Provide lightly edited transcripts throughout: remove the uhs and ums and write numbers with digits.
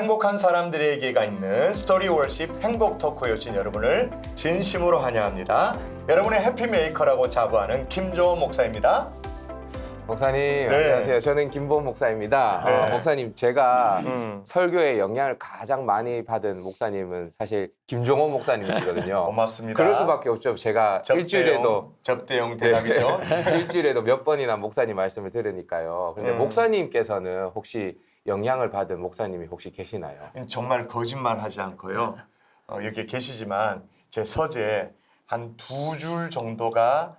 행복한 사람들에게가 있는 스토리 월십 행복 토크에 오신 여러분을 진심으로 환영합니다. 여러분의 해피메이커라고 자부하는 김조원 목사입니다. 목사님 안녕하세요. 저는 김보은 목사입니다. 네. 목사님 제가 설교에 영향을 가장 많이 받은 목사님은 사실 김종원 목사님이시거든요. 고맙습니다. 그럴 수밖에 없죠. 제가 일주일에도 접대용 대답이죠. 일주일에도 몇 번이나 목사님 말씀을 들으니까요. 그런데 목사님께서는 혹시 영향을 받은 목사님이 혹시 계시나요? 정말 거짓말하지 않고요. 여기 계시지만 제 서재에 한 2줄 정도가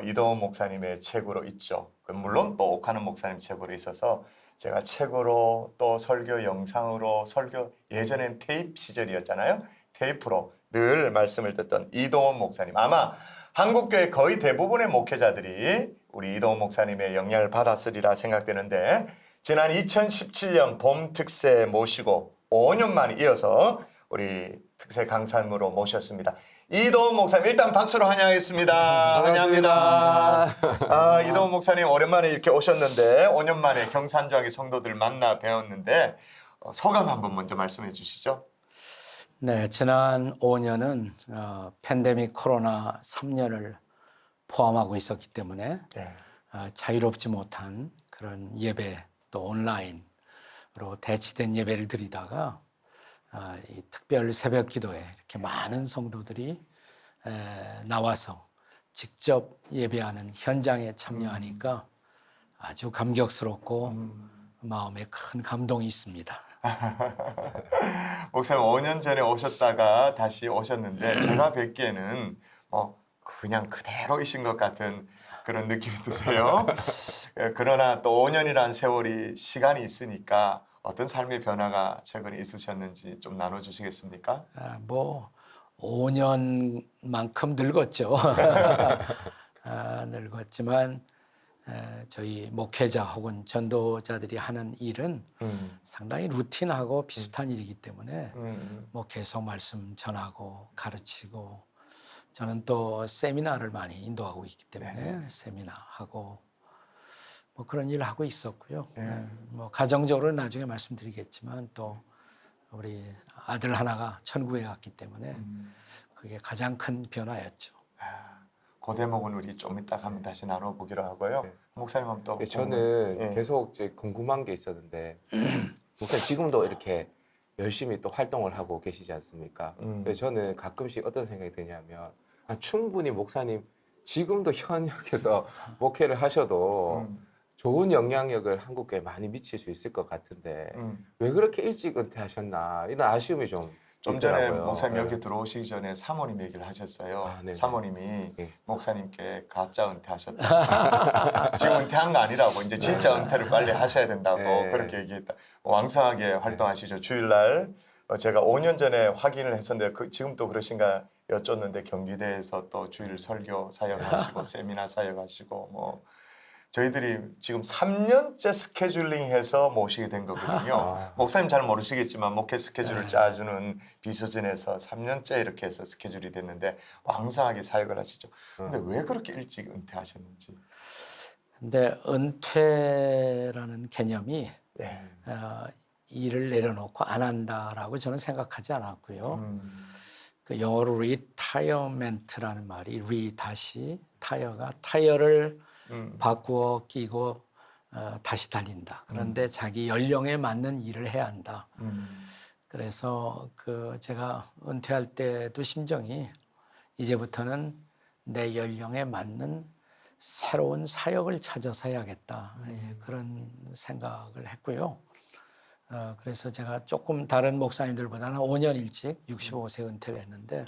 이동원 목사님의 책으로 있죠. 물론 또 옥하는 목사님 책으로 있어서 제가 책으로 또 설교 영상으로 설교 예전엔 테이프 시절이었잖아요. 테이프로 늘 말씀을 듣던 이동원 목사님. 아마 한국교회 거의 대부분의 목회자들이 우리 이동원 목사님의 영향을 받았으리라 생각되는데 지난 2017년 봄 특세 모시고 5년 만에 이어서 우리 특세 강사님으로 모셨습니다. 이동원 목사님 일단 박수로 환영하겠습니다. 환영합니다. 이동원 목사님 오랜만에 이렇게 오셨는데 5년 만에 경산주하게 성도들 만나 뵈었는데 소감 한번 먼저 말씀해 주시죠. 네, 지난 5년은 팬데믹 코로나 3년을 포함하고 있었기 때문에 자유롭지 못한 그런 예배 또 온라인으로 대치된 예배를 드리다가 이 특별 새벽 기도에 이렇게 많은 성도들이 나와서 직접 예배하는 현장에 참여하니까 아주 감격스럽고 마음에 큰 감동이 있습니다. 목사님 5년 전에 오셨다가 다시 오셨는데 제가 뵙기에는 그냥 그대로이신 것 같은 그런 느낌이 드세요. 그러나 또 5년이라는 세월이 시간이 있으니까 어떤 삶의 변화가 최근에 있으셨는지 좀 나눠주시겠습니까? 5년만큼 늙었죠. 늙었지만 저희 목회자 혹은 전도자들이 하는 일은 상당히 루틴하고 비슷한 일이기 때문에 계속 말씀 전하고 가르치고 저는 또 세미나를 많이 인도하고 있기 때문에 세미나하고 그런 일을 하고 있었고요. 가정적으로 나중에 말씀드리겠지만 또 우리 아들 하나가 천국에 갔기 때문에 그게 가장 큰 변화였죠. 그 대목은 우리 좀 이따 한번 다시 나눠보기로 하고요. 목사님은 또 저는 계속 이제 궁금한 게 있었는데 목사님 지금도 이렇게 열심히 또 활동을 하고 계시지 않습니까? 그래서 저는 가끔씩 어떤 생각이 드냐면 충분히 목사님 지금도 현역에서 목회를 하셔도 좋은 영향력을 한국교회에 많이 미칠 수 있을 것 같은데 왜 그렇게 일찍 은퇴하셨나 이런 아쉬움이 좀 전에 있더라고요. 목사님 여기 들어오시기 전에 사모님 얘기를 하셨어요. 사모님이 목사님께 가짜 은퇴하셨다. 지금 은퇴한 거 아니라고 이제 진짜 은퇴를 빨리 하셔야 된다고 그렇게 얘기했다. 왕성하게 활동하시죠. 주일날 제가 5년 전에 확인을 했었는데 지금 또 그러신가 여쭙는데 경기대에서 또 주일 설교 사역하시고 세미나 사역하시고 저희들이 지금 3년째 스케줄링해서 모시게 된 거거든요. 목사님 잘 모르시겠지만 목회 스케줄을 짜주는 비서진에서 3년째 이렇게 해서 스케줄이 됐는데 왕성하게 사역을 하시죠. 근데 왜 그렇게 일찍 은퇴하셨는지? 근데 은퇴라는 개념이 일을 내려놓고 안 한다라고 저는 생각하지 않았고요. 그 영어로 retirement라는 말이 다시 타이어가 타이어를 바꾸어 끼고 다시 달린다. 그런데 자기 연령에 맞는 일을 해야 한다. 그래서 제가 은퇴할 때도 심정이 이제부터는 내 연령에 맞는 새로운 사역을 찾아서 해야겠다. 그런 생각을 했고요. 그래서 제가 조금 다른 목사님들보다는 5년 일찍 65세 은퇴를 했는데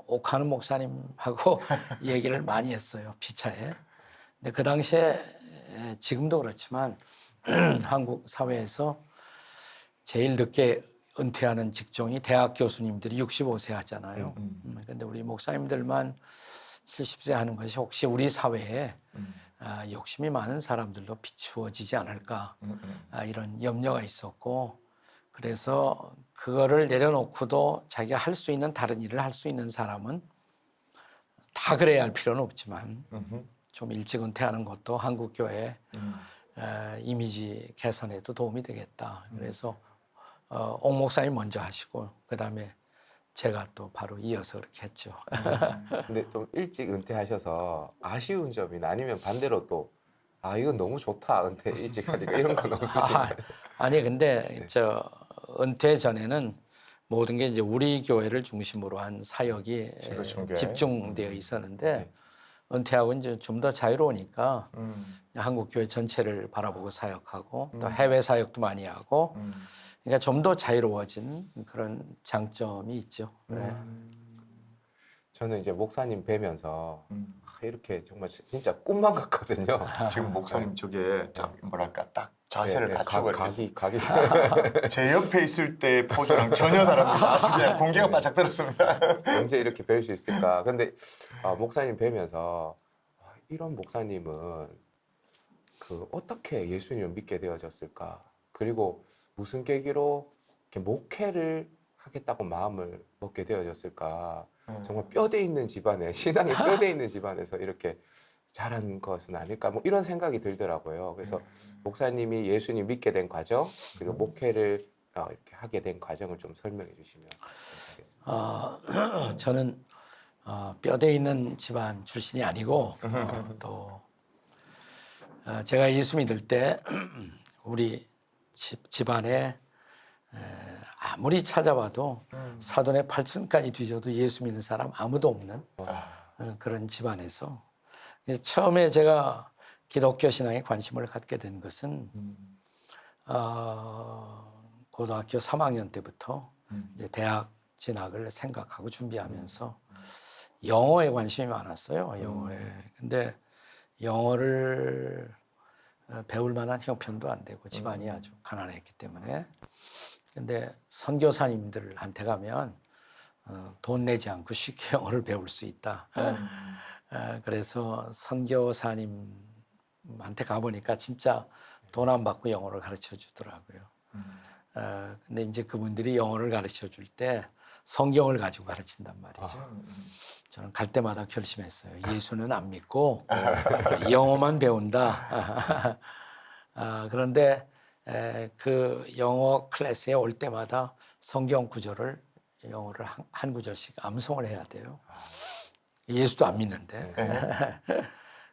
옥하는 목사님하고 얘기를 많이 했어요. 피차에. 근데 그 당시에 지금도 그렇지만 한국 사회에서 제일 늦게 은퇴하는 직종이 대학 교수님들이 65세 하잖아요. 근데 우리 목사님들만 70세 하는 것이 혹시 우리 사회에 욕심이 많은 사람들도 비추어지지 않을까 이런 염려가 있었고 그래서 그거를 내려놓고도 자기가 할 수 있는 다른 일을 할 수 있는 사람은 다 그래야 할 필요는 없지만 좀 일찍 은퇴하는 것도 한국교회에 이미지 개선에도 도움이 되겠다. 그래서 옥 목사님 먼저 하시고 그다음에 제가 또 바로 이어서 그렇게 했죠. 근데 좀 일찍 은퇴하셔서 아쉬운 점이나 아니면 반대로 또 이건 너무 좋다 은퇴 일찍 하니까 이런 건 없으신가요? 아니 근데 저 은퇴 전에는 모든 게 이제 우리 교회를 중심으로 한 사역이 지구촌교회. 집중되어 있었는데 은퇴하고 이제 좀 더 자유로우니까 한국 교회 전체를 바라보고 사역하고 또 해외 사역도 많이 하고 그러니까 좀 더 자유로워진 그런 장점이 있죠. 네. 저는 이제 목사님 뵈면서 이렇게 정말 진짜 꿈만 같거든요. 지금 목사님 저게 뭐랄까 딱 자세를 갖추고 이렇게 각이 제 옆에 있을 때 포즈랑 전혀 다릅니다. 아주 그냥 공기가 바짝 들었습니다. 언제 이렇게 뵐 수 있을까? 근데 목사님 뵈면서 이런 목사님은 그 어떻게 예수님을 믿게 되어졌을까? 그리고 무슨 계기로 이렇게 목회를 하겠다고 마음을 먹게 되어졌을까? 정말 뼈대 있는 집안에 신앙이 뼈대 있는 집안에서 이렇게 자란 것은 아닐까? 뭐 이런 생각이 들더라고요. 그래서 목사님이 예수님 믿게 된 과정 그리고 목회를 이렇게 하게 된 과정을 좀 설명해 주시면 감사하겠습니다. 저는 뼈대 있는 집안 출신이 아니고 또 제가 예수 믿을 때 우리 집안에 아무리 찾아봐도 사돈의 8층까지 뒤져도 예수 믿는 사람 아무도 없는 그런 집안에서 처음에 제가 기독교 신앙에 관심을 갖게 된 것은 고등학교 3학년 때부터 이제 대학 진학을 생각하고 준비하면서 영어에 관심이 많았어요. 영어에. 근데 영어를 배울 만한 형편도 안 되고 집안이 아주 가난했기 때문에. 근데 선교사님들한테 가면 돈 내지 않고 쉽게 영어를 배울 수 있다. 그래서 선교사님한테 가보니까 진짜 돈 안 받고 영어를 가르쳐 주더라고요. 근데 이제 그분들이 영어를 가르쳐 줄 때 성경을 가지고 가르친단 말이죠. 저는 갈 때마다 결심했어요. 예수는 안 믿고 영어만 배운다. 그런데 그 영어 클래스에 올 때마다 성경 구절을 영어를 한 구절씩 암송을 해야 돼요. 예수도 안 믿는데.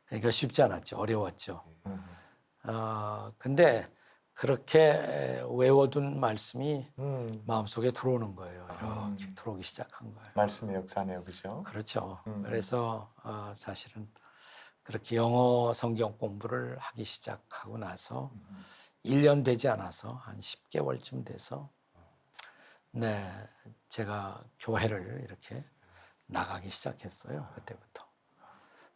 그러니까 쉽지 않았죠. 어려웠죠. 근데 그렇게 외워둔 말씀이 마음속에 들어오는 거예요. 이렇게 들어오기 시작한 거예요. 말씀의 역사네요, 그죠? 그렇죠. 그래서 사실은 그렇게 영어 성경 공부를 하기 시작하고 나서 1년 되지 않아서 한 10개월쯤 돼서 네, 제가 교회를 이렇게 나가기 시작했어요. 그때부터.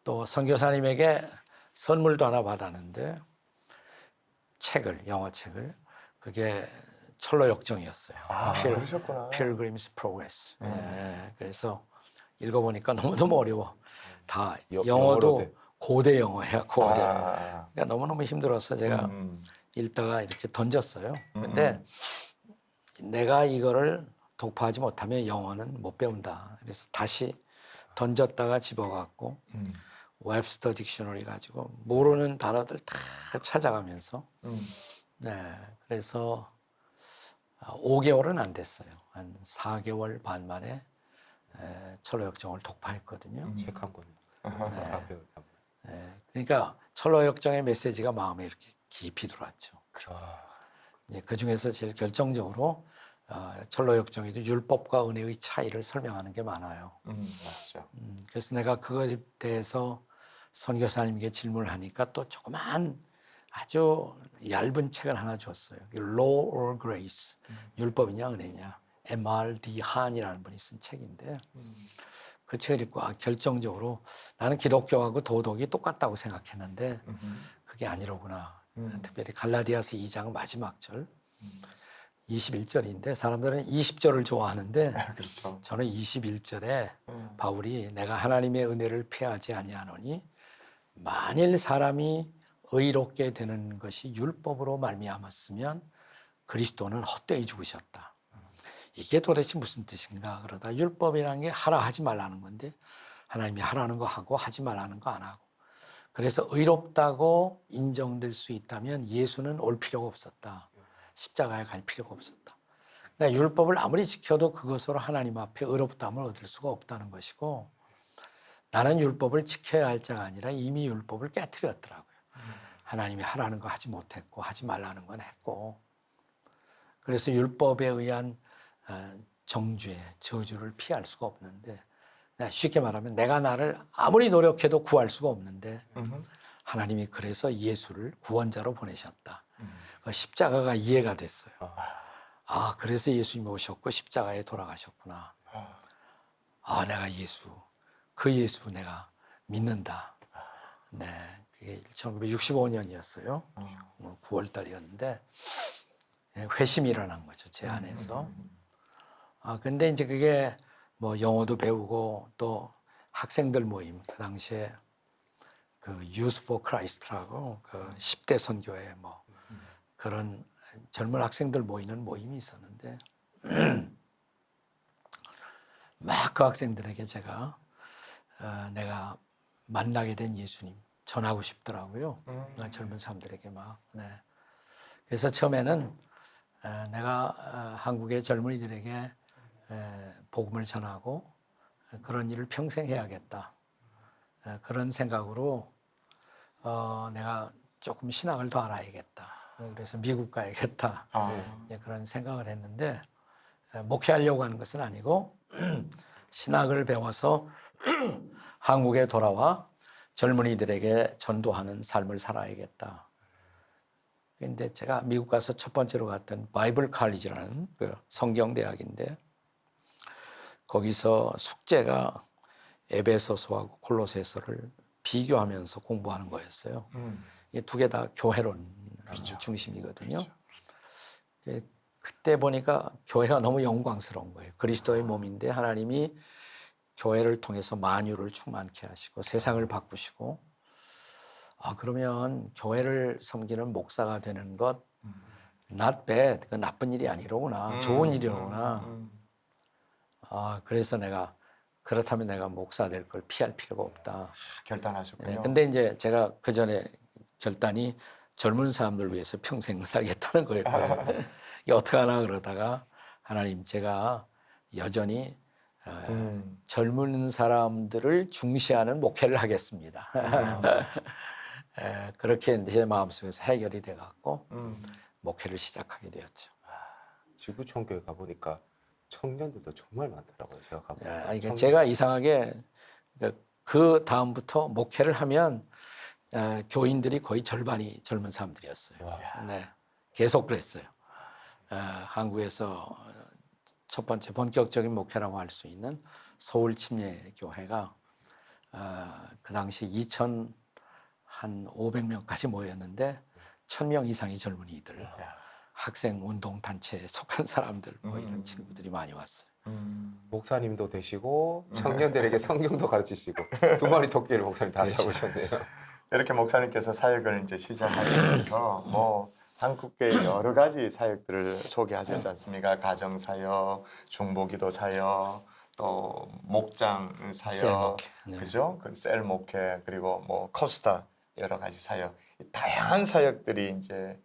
또 선교사님에게 선물도 하나 받았는데 영어 책을 그게 철로 역정이었어요. 그러셨구나. Pilgrim's Progress. 네, 그래서 읽어보니까 너무너무 어려워. 다 영어도 고대 영어야, 고대. 그러니까 너무너무 힘들어서 제가 읽다가 이렇게 던졌어요. 근데 내가 이거를 독파하지 못하면 영어는 못 배운다. 그래서 다시 던졌다가 집어갖고 웹스터 딕셔너리 가지고 모르는 단어들 다 찾아가면서 네, 그래서 5개월은 안 됐어요. 한 4개월 반 만에 철로 역정을 독파했거든요. 책 한 권. 네, 그러니까 철로 역정의 메시지가 마음에 이렇게 깊이 들어왔죠. 그 중에서 제일 결정적으로 철로 역정에도 율법과 은혜의 차이를 설명하는 게 많아요. 맞죠. 그래서 내가 그것에 대해서 선교사님께 질문을 하니까 또 조그만 아주 얇은 책을 하나 줬어요. Law or Grace, 율법이냐 은혜냐, M.R.D. 한이라는 분이 쓴 책인데 그 책을 읽고 결정적으로 나는 기독교하고 도덕이 똑같다고 생각했는데 그게 아니로구나. 특별히 갈라디아서 2장 마지막 절 21절인데 사람들은 20절을 좋아하는데 그렇죠. 저는 21절에 바울이 내가 하나님의 은혜를 패하지 아니하노니 만일 사람이 의롭게 되는 것이 율법으로 말미암았으면 그리스도는 헛되이 죽으셨다. 이게 도대체 무슨 뜻인가? 그러다 율법이라는 게 하라 하지 말라는 건데 하나님이 하라는 거 하고 하지 말라는 거 안 하고 그래서 의롭다고 인정될 수 있다면 예수는 올 필요가 없었다. 십자가에 갈 필요가 없었다. 그러니까 율법을 아무리 지켜도 그것으로 하나님 앞에 의롭다함을 얻을 수가 없다는 것이고, 나는 율법을 지켜야 할 자가 아니라 이미 율법을 깨트렸더라고요. 하나님이 하라는 거 하지 못했고 하지 말라는 건 했고, 그래서 율법에 의한 정죄, 저주를 피할 수가 없는데, 쉽게 말하면 내가 나를 아무리 노력해도 구할 수가 없는데 하나님이 그래서 예수를 구원자로 보내셨다. 십자가가 이해가 됐어요. 아, 그래서 예수님이 오셨고 십자가에 돌아가셨구나. 아, 내가 그 예수 내가 믿는다. 네, 그게 1965년이었어요. 9월 달이었는데 회심이 일어난 거죠, 제 안에서. 아, 근데 이제 그게 뭐 영어도 배우고 또 학생들 모임, 그 당시에 그 Youth for Christ라고 그 10대 선교회 뭐 그런 젊은 학생들 모이는 모임이 있었는데 막 그 학생들에게 제가 내가 만나게 된 예수님 전하고 싶더라고요. 젊은 사람들에게 막. 네. 그래서 처음에는 내가 한국의 젊은이들에게 복음을 전하고 그런 일을 평생 해야겠다. 그런 생각으로 내가 조금 신학을 더 알아야겠다. 그래서 미국 가야겠다. 그런 생각을 했는데 목회하려고 하는 것은 아니고 신학을 배워서 한국에 돌아와 젊은이들에게 전도하는 삶을 살아야겠다. 그런데 제가 미국 가서 첫 번째로 갔던 바이블 칼리지라는 그 성경대학인데 거기서 숙제가 에베소서하고 콜로새서를 비교하면서 공부하는 거였어요. 이 두 개 다 교회론 중심이거든요. 그때 보니까 교회가 너무 영광스러운 거예요. 그리스도의 몸인데 하나님이 교회를 통해서 만유를 충만케 하시고 세상을 바꾸시고, 그러면 교회를 섬기는 목사가 되는 것 not bad, 그 나쁜 일이 아니로구나, 좋은 일이로구나. 그래서 그렇다면 내가 목사 될 걸 피할 필요가 없다. 결단하셨군요. 근데 이제 제가 그 전에 결단이 젊은 사람들 위해서 평생 살겠다는 거였거든요. 이게 어떻게 하나 그러다가 하나님, 제가 여전히 젊은 사람들을 중시하는 목회를 하겠습니다. 그렇게 제 마음속에서 해결이 돼갖고 목회를 시작하게 되었죠. 지구촌교회 가보니까 청년들도 정말 많더라고요. 제가 가보니까. 그러니까 제가 이상하게 그 다음부터 목회를 하면 교인들이 거의 절반이 젊은 사람들이었어요. 네, 계속 그랬어요. 한국에서 첫 번째 본격적인 목회라고 할 수 있는 서울 침례교회가 그 당시 2,500명까지 모였는데 1,000명 이상의 젊은이들, 학생 운동 단체에 속한 사람들, 뭐 이런 친구들이 많이 왔어요. 목사님도 되시고 청년들에게 성경도 가르치시고 두 마리 토끼를 목사님 다 잡으셨네요. 이렇게 목사님께서 사역을 이제 시작하시면서 뭐 한국계 여러 가지 사역들을 소개하셨지 않습니까? 가정 사역, 중보기도 사역, 또 목장 사역, 셀목회, 네. 그죠? 셀 목회, 그리고 뭐 코스타 여러 가지 사역, 다양한 사역들이 이제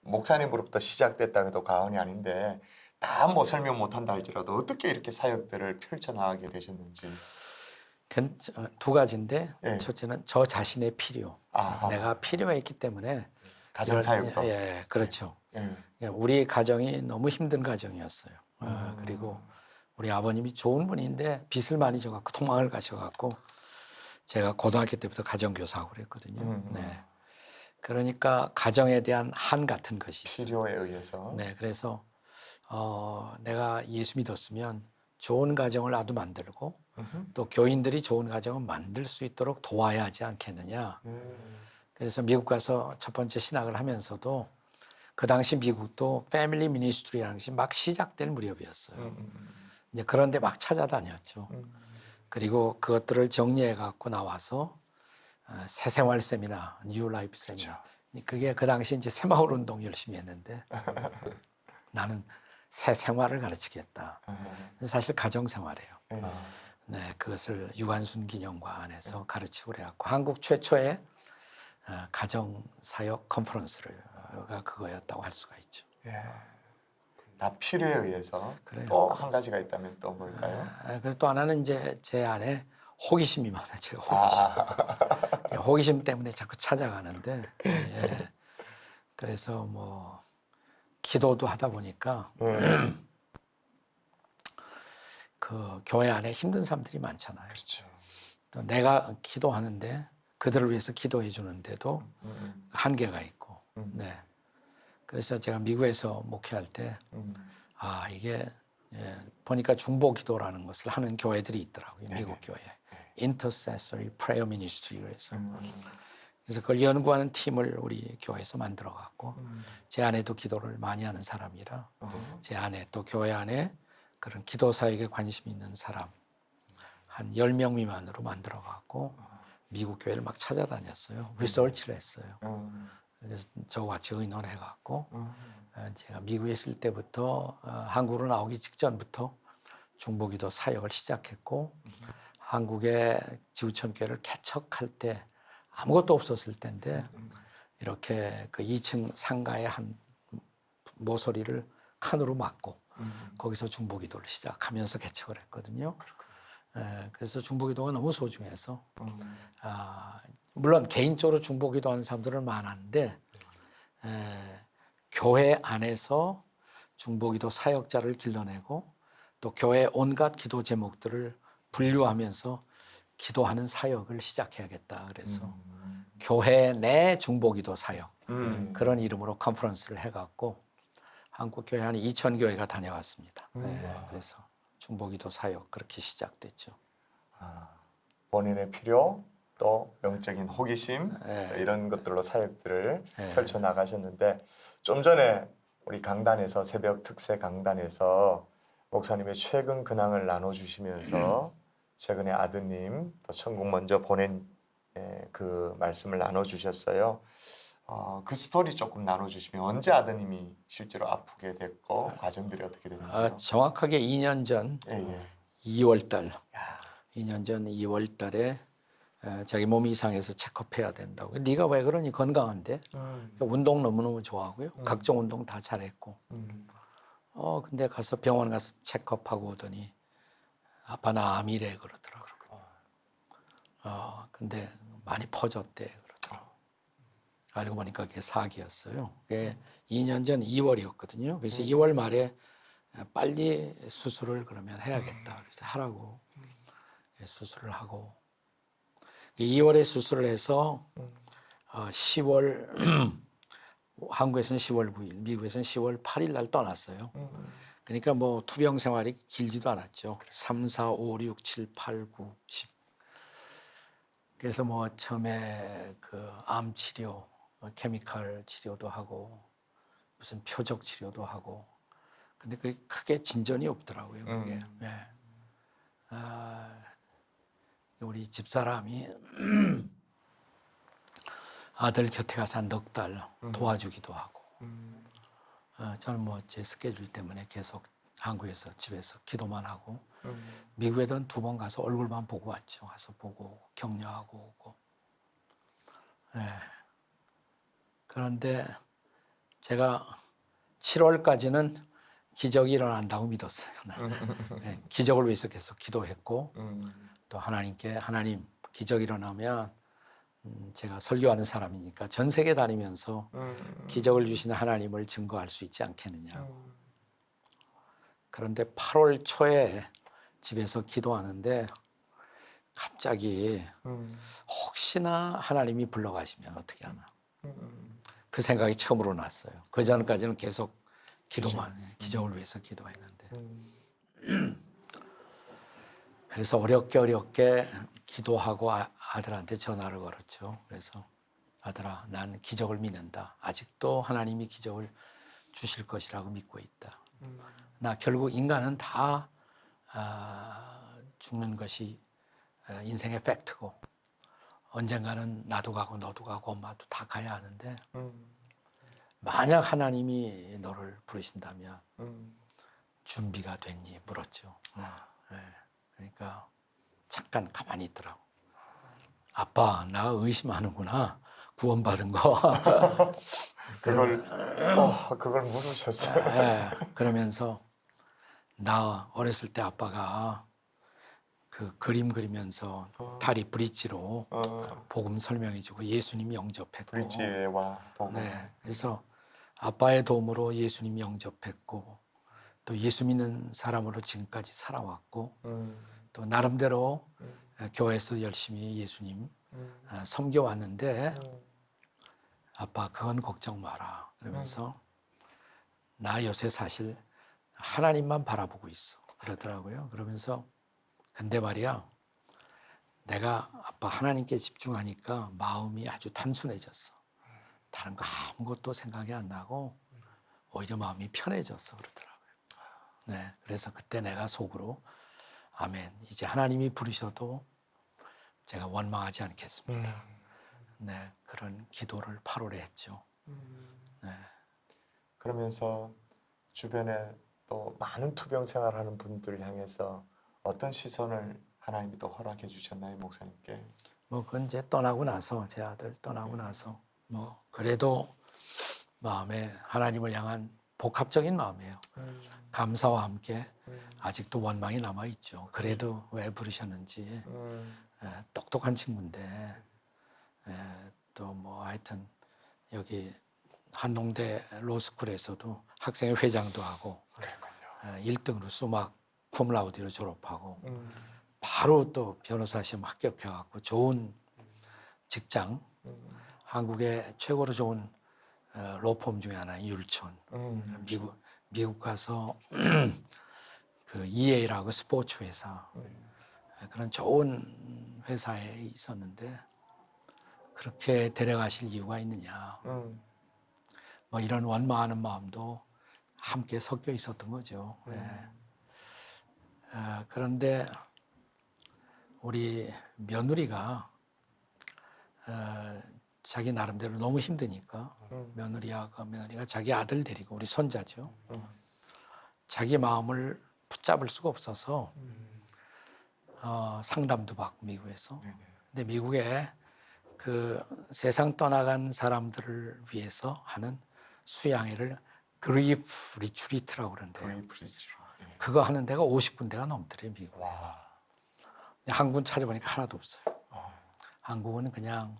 목사님으로부터 시작됐다 해도 과언이 아닌데 다 뭐 설명 못한다 할지라도 어떻게 이렇게 사역들을 펼쳐나가게 되셨는지. 두 가지인데 네. 첫째는 저 자신의 필요. 내가 필요했기 때문에 가정 사역도. 예, 그렇죠. 우리 가정이 너무 힘든 가정이었어요. 그리고 우리 아버님이 좋은 분인데 빚을 많이 져갖고 도망을 가셔갖고 제가 고등학교 때부터 가정교사하고 그랬거든요. 네. 그러니까 가정에 대한 한 같은 것이 있어요. 필요에 의해서. 네, 그래서 내가 예수 믿었으면 좋은 가정을 나도 만들고 또 교인들이 좋은 가정을 만들 수 있도록 도와야 하지 않겠느냐. 그래서 미국 가서 첫 번째 신학을 하면서도 그 당시 미국도 패밀리 미니스트리라는 것이 막 시작될 무렵이었어요. 이제 그런데 막 찾아다녔죠. 그리고 그것들을 정리해 갖고 나와서 새 생활 세미나, 뉴 라이프 세미나. 그게 그 당시 이제 새마을 운동 열심히 했는데 나는 새 생활을 가르치겠다. 사실 가정 생활이에요. 네, 그것을 유관순 기념관에서 가르치고 그래갖고 한국 최초의 가정사역 컨퍼런스가 그거였다고 할 수가 있죠. 예. 다 필요에 의해서 그래요. 또 한 가지가 있다면 또 뭘까요? 그리고 또 하나는 이제 제 안에 호기심이 많아요. 제가 호기심. 호기심 때문에 자꾸 찾아가는데 예. 그래서 뭐 기도도 하다 보니까 그 교회 안에 힘든 사람들이 많잖아요. 그렇죠. 또 내가 기도하는데 그들을 위해서 기도해 주는데도 한계가 있고. 네. 그래서 제가 미국에서 목회할 때 이게 보니까 중보 기도라는 것을 하는 교회들이 있더라고요. 미국 교회. Intercessory Prayer Ministry 그래서 그걸 연구하는 팀을 우리 교회에서 만들어 갖고 제 아내도 기도를 많이 하는 사람이라 제 아내 또 교회 안에 그런 기도 사역에 관심 있는 사람 한 10명 미만으로 만들어 갖고 미국 교회를 막 찾아다녔어요. 리서치를 했어요. 그래서 저와 같이 의논해 갖고 제가 미국에 있을 때부터 한국으로 나오기 직전부터 중보기도 사역을 시작했고 한국의 지구촌교회를 개척할 때 아무것도 없었을 때인데 이렇게 그 2층 상가의 한 모서리를 칸으로 막고 거기서 중보기도를 시작하면서 개척을 했거든요. 그래서 중보기도가 너무 소중해서 물론 개인적으로 중보기도하는 사람들은 많았는데 교회 안에서 중보기도 사역자를 길러내고 또 교회 온갖 기도 제목들을 분류하면서 기도하는 사역을 시작해야겠다. 그래서 교회 내 중보기도 사역 그런 이름으로 컨퍼런스를 해갖고 한국 교회 한 2,000교회가 다녀왔습니다. 그래서 중보기도 사역 그렇게 시작됐죠. 본인의 필요 또 영적인 호기심 또 이런 것들로 사역들을 펼쳐 나가셨는데 좀 전에 우리 강단에서 새벽 특세 강단에서 목사님의 최근 근황을 나눠주시면서 최근에 아드님 또 천국 먼저 보낸 그 말씀을 나눠주셨어요. 그 스토리 조금 나눠주시면 언제 아드님이 실제로 아프게 됐고 과정들이 어떻게 됐는지요? 정확하게 2년 전 예. 2월 달 2년 전 2월 달에 자기 몸이 이상해서 체크업해야 된다고. 네가 왜 그러니 건강한데? 운동 너무너무 좋아하고요. 각종 운동 다 잘했고. 근데 가서 병원 가서 체크업하고 오더니 아빠 나 암이래 그러더라고요. 근데 많이 퍼졌대 그러더라고요. 알고 보니까 그게 사기였어요. 그게 2년 전 2월이었거든요. 그래서 2월 말에 빨리 수술을 그러면 해야겠다. 그래서 하라고 수술을 하고 2월에 수술을 해서 10월 한국에서는 10월 9일, 미국에서는 10월 8일 날 떠났어요. 그러니까 뭐 투병 생활이 길지도 않았죠. 3, 4, 5, 6, 7, 8, 9, 10. 그래서 뭐 처음에 그 암 치료, 케미칼 치료도 하고 무슨 표적 치료도 하고. 근데 그게 크게 진전이 없더라고요. 그게. 우리 집사람이 아들 곁에 가서 한 넉 달 도와주기도 하고 저는 뭐 제 스케줄 때문에 계속 한국에서 집에서 기도만 하고 미국에도 2번 가서 얼굴만 보고 왔죠. 가서 보고 격려하고 오고. 그런데 제가 7월까지는 기적이 일어난다고 믿었어요. 기적을 위해서 계속 기도했고 또 하나님께 하나님 기적이 일어나면 제가 설교하는 사람이니까 전 세계 다니면서 기적을 주시는 하나님을 증거할 수 있지 않겠느냐고. 그런데 8월 초에 집에서 기도하는데 갑자기 혹시나 하나님이 불러가시면 어떻게 하나. 그 생각이 처음으로 났어요. 그 전까지는 계속 기도만 기적을 위해서 기도했는데 그래서 어렵게 기도하고 아들한테 전화를 걸었죠. 그래서 아들아, 난 기적을 믿는다. 아직도 하나님이 기적을 주실 것이라고 믿고 있다. 나 결국 인간은 다 죽는 것이 인생의 팩트고 언젠가는 나도 가고 너도 가고 엄마도 다 가야 하는데 만약 하나님이 너를 부르신다면 준비가 됐니? 물었죠. 그러니까 잠깐 가만히 있더라고. 아빠, 나 의심하는구나. 구원받은 거. 그걸 물으셨어요. 그러면서 나 어렸을 때 아빠가 그 그림 그리면서 다리 브릿지로 복음 설명해주고 예수님 영접했고. 브릿지와 복음. 네, 그래서 아빠의 도움으로 예수님 영접했고 또 예수 믿는 사람으로 지금까지 살아왔고 또 나름대로 교회에서 열심히 예수님 섬겨왔는데 아빠 그건 걱정 마라 그러면서 나 요새 사실 하나님만 바라보고 있어 그러더라고요. 그러면서 근데 말이야 내가 아빠 하나님께 집중하니까 마음이 아주 단순해졌어. 다른 거 아무것도 생각이 안 나고 오히려 마음이 편해졌어 그러더라고요. 네, 그래서 그때 내가 속으로 아멘. 이제 하나님이 부르셔도 제가 원망하지 않겠습니다. 네, 그런 기도를 8월에 했죠. 네. 그러면서 주변에 또 많은 투병 생활하는 분들을 향해서 어떤 시선을 하나님이 또 허락해 주셨나요, 목사님께? 뭐 그건 이제 떠나고 나서 제 아들 떠나고 나서 뭐 그래도 마음에 하나님을 향한 복합적인 마음이에요. 감사와 함께 아직도 원망이 남아 있죠. 그래도 왜 부르셨는지 똑똑한 친구인데 또 뭐 하여튼 여기 한동대 로스쿨에서도 학생회 회장도 하고 1등으로 수막 쿰라우디로 졸업하고 바로 또 변호사 시험 합격해갖고 좋은 직장 한국의 최고로 좋은 로펌 중에 하나인 율촌 미국 가서 그 EA라고 스포츠 회사 그런 좋은 회사에 있었는데 그렇게 데려가실 이유가 있느냐 뭐 이런 원망하는 마음도 함께 섞여 있었던 거죠. 그런데 우리 며느리가 자기 나름대로 너무 힘드니까 며느리가 자기 아들 데리고 우리 손자죠. 자기 마음을 붙잡을 수가 없어서 상담도 받고 미국에서. 근데 미국에 그 세상 떠나간 사람들을 위해서 하는 수양회를 그리프 리트리트라고 그러는데요. 그거 하는 데가 50군데가 넘더래요, 미국. 한국은 찾아보니까 하나도 없어요. 한국은 그냥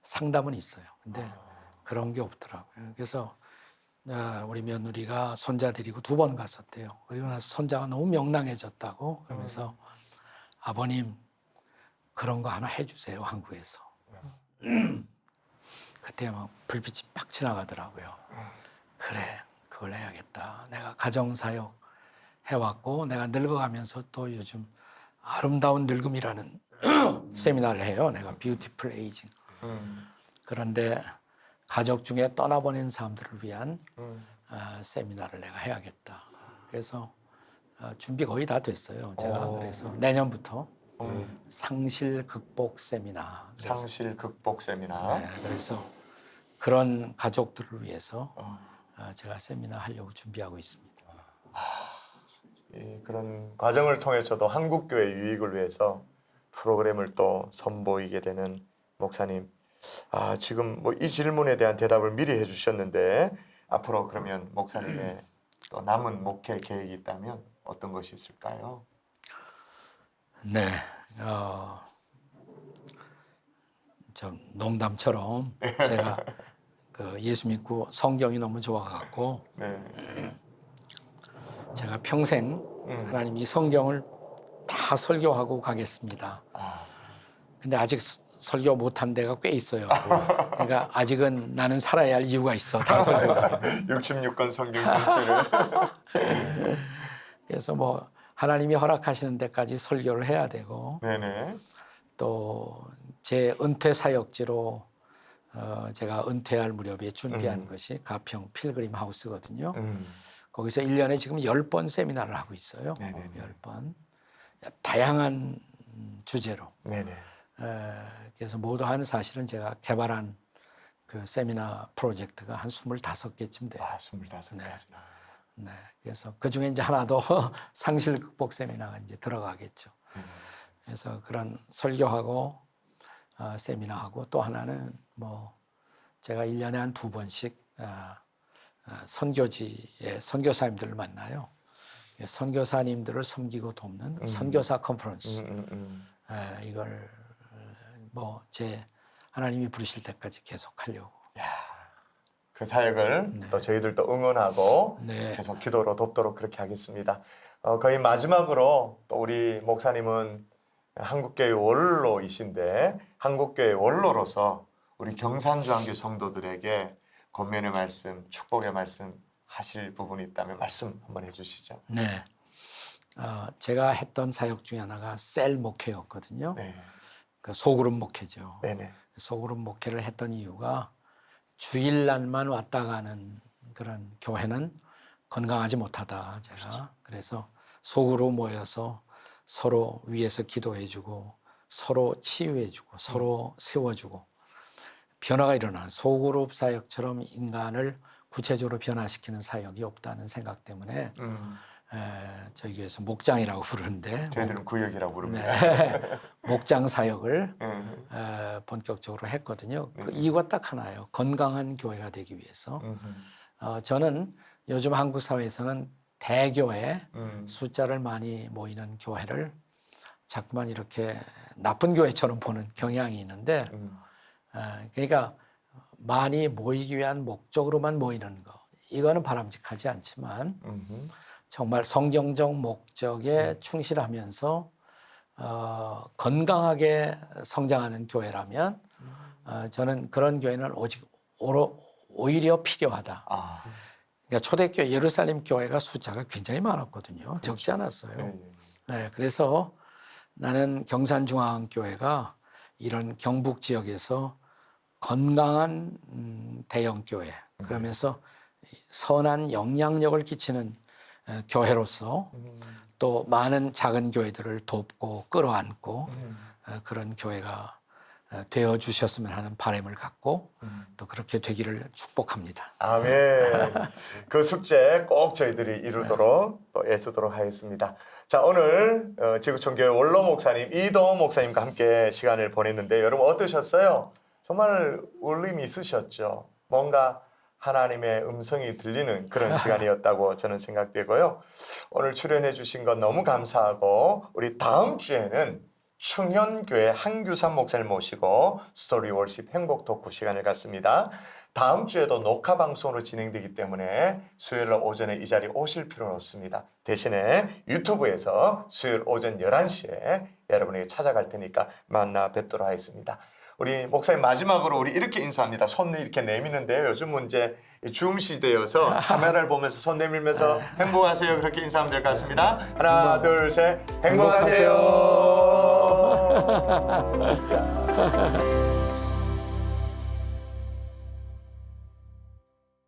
상담은 있어요. 근데 그런 게 없더라고요. 그래서 우리 며느리가 손자 데리고 2번 갔었대요. 그리고 나서 손자가 너무 명랑해졌다고 그러면서 아버님 그런 거 하나 해주세요, 한국에서. 그때 막 불빛이 빡 지나가더라고요. 그래, 그걸 해야겠다. 내가 가정사역 해왔고 내가 늙어가면서 또 요즘 아름다운 늙음이라는 세미나를 해요. 내가 뷰티풀 에이징. 그런데 가족 중에 떠나보낸 사람들을 위한 세미나를 내가 해야겠다. 그래서 준비 거의 다 됐어요. 제가 그래서 내년부터 상실 극복 세미나. 상실 극복 세미나. 네, 그래서 그런 가족들을 위해서 제가 세미나 하려고 준비하고 있습니다. 그런 과정을 통해서도 한국교회 유익을 위해서 프로그램을 또 선보이게 되는 목사님. 지금 뭐 이 질문에 대한 대답을 미리 해주셨는데 앞으로 그러면 목사님의 또 남은 목회 계획이 있다면 어떤 것이 있을까요? 네, 좀 농담처럼 제가 그 예수 믿고 성경이 너무 좋아갖고 제가 평생 하나님 이 성경을 다 설교하고 가겠습니다. 근데 아직 설교 못한 데가 꽤 있어요. 그러니까 아직은 나는 살아야 할 이유가 있어. 다 설교하게. 66권 성경 전체를. 그래서 뭐 하나님이 허락하시는 데까지 설교를 해야 되고 네네. 또 제 은퇴 사역지로 제가 은퇴할 무렵에 준비한 것이 가평 필그림 하우스거든요. 거기서 1년에 지금 10번 세미나를 하고 있어요. 네네네. 10번. 다양한 주제로. 네네. 그래서 모두 한 사실은 제가 개발한 그 세미나 프로젝트가 한 25개쯤 돼요. 25가지나. 네. 그래서 그 중에 이제 하나 더 상실 극복 세미나가 이제 들어가겠죠. 그래서 그런 설교하고 세미나하고 또 하나는 뭐 제가 1년에 한 2번씩 선교지의 선교사님들을 만나요. 선교사님들을 섬기고 돕는 선교사 컨퍼런스. 이걸 뭐 제 하나님이 부르실 때까지 계속 하려고. 그 사역을 네. 또 저희들도 응원하고 네. 계속 기도로 돕도록 그렇게 하겠습니다. 거의 마지막으로 또 우리 목사님은 한국교회 원로이신데 한국교회 원로로서 우리 경산중앙교 성도들에게 권면의 말씀, 축복의 말씀 하실 부분이 있다면 말씀 한번 해주시죠. 네. 제가 했던 사역 중에 하나가 셀 목회였거든요. 네, 그 소그룹 목회죠. 네네. 소그룹 목회를 했던 이유가 주일날만 왔다 가는 그런 교회는 건강하지 못하다 제가. 그래서 소그룹 모여서 서로 위에서 기도해주고 서로 치유해주고 서로 세워주고 변화가 일어나는 소그룹 사역처럼 인간을 구체적으로 변화시키는 사역이 없다는 생각 때문에 저희 교회에서 목장이라고 부르는데 저희들은 구역이라고 부릅니다. 네, 목장 사역을 본격적으로 했거든요. 그 이유가 딱 하나예요. 건강한 교회가 되기 위해서. 저는 요즘 한국 사회에서는 대교회 숫자를 많이 모이는 교회를 자꾸만 이렇게 나쁜 교회처럼 보는 경향이 있는데 그러니까 많이 모이기 위한 목적으로만 모이는 거 이거는 바람직하지 않지만 정말 성경적 목적에 충실하면서 건강하게 성장하는 교회라면 저는 그런 교회는 오히려 필요하다. 그러니까 초대교회 예루살렘 교회가 숫자가 굉장히 많았거든요. 그렇죠. 적지 않았어요. 네, 그래서 나는 경산중앙교회가 이런 경북 지역에서 건강한 대형 교회 그러면서 선한 영향력을 끼치는 교회로서 또 많은 작은 교회들을 돕고 끌어안고 그런 교회가 되어 주셨으면 하는 바람을 갖고 또 그렇게 되기를 축복합니다. 아멘. 그 숙제 꼭 저희들이 이루도록 또 애쓰도록 하겠습니다. 자, 오늘 지구촌교회 원로 목사님 이동훈 목사님과 함께 시간을 보냈는데 여러분 어떠셨어요? 정말 울림이 있으셨죠? 뭔가 하나님의 음성이 들리는 그런 시간이었다고 저는 생각되고요. 오늘 출연해 주신 건 너무 감사하고 우리 다음 주에는 충현교회 한규삼 목사님 모시고 스토리 월십 행복 토크 시간을 갖습니다. 다음 주에도 녹화 방송으로 진행되기 때문에 수요일 오전에 이 자리에 오실 필요는 없습니다. 대신에 유튜브에서 수요일 오전 11시에 여러분에게 찾아갈 테니까 만나 뵙도록 하겠습니다. 우리 목사님 마지막으로 우리 이렇게 인사합니다. 손 이렇게 내미는데요. 요즘은 이제 줌 시대여서 카메라를 보면서 손 내밀면서 행복하세요. 그렇게 인사하면 될 것 같습니다. 하나, 둘, 셋. 행복하세요.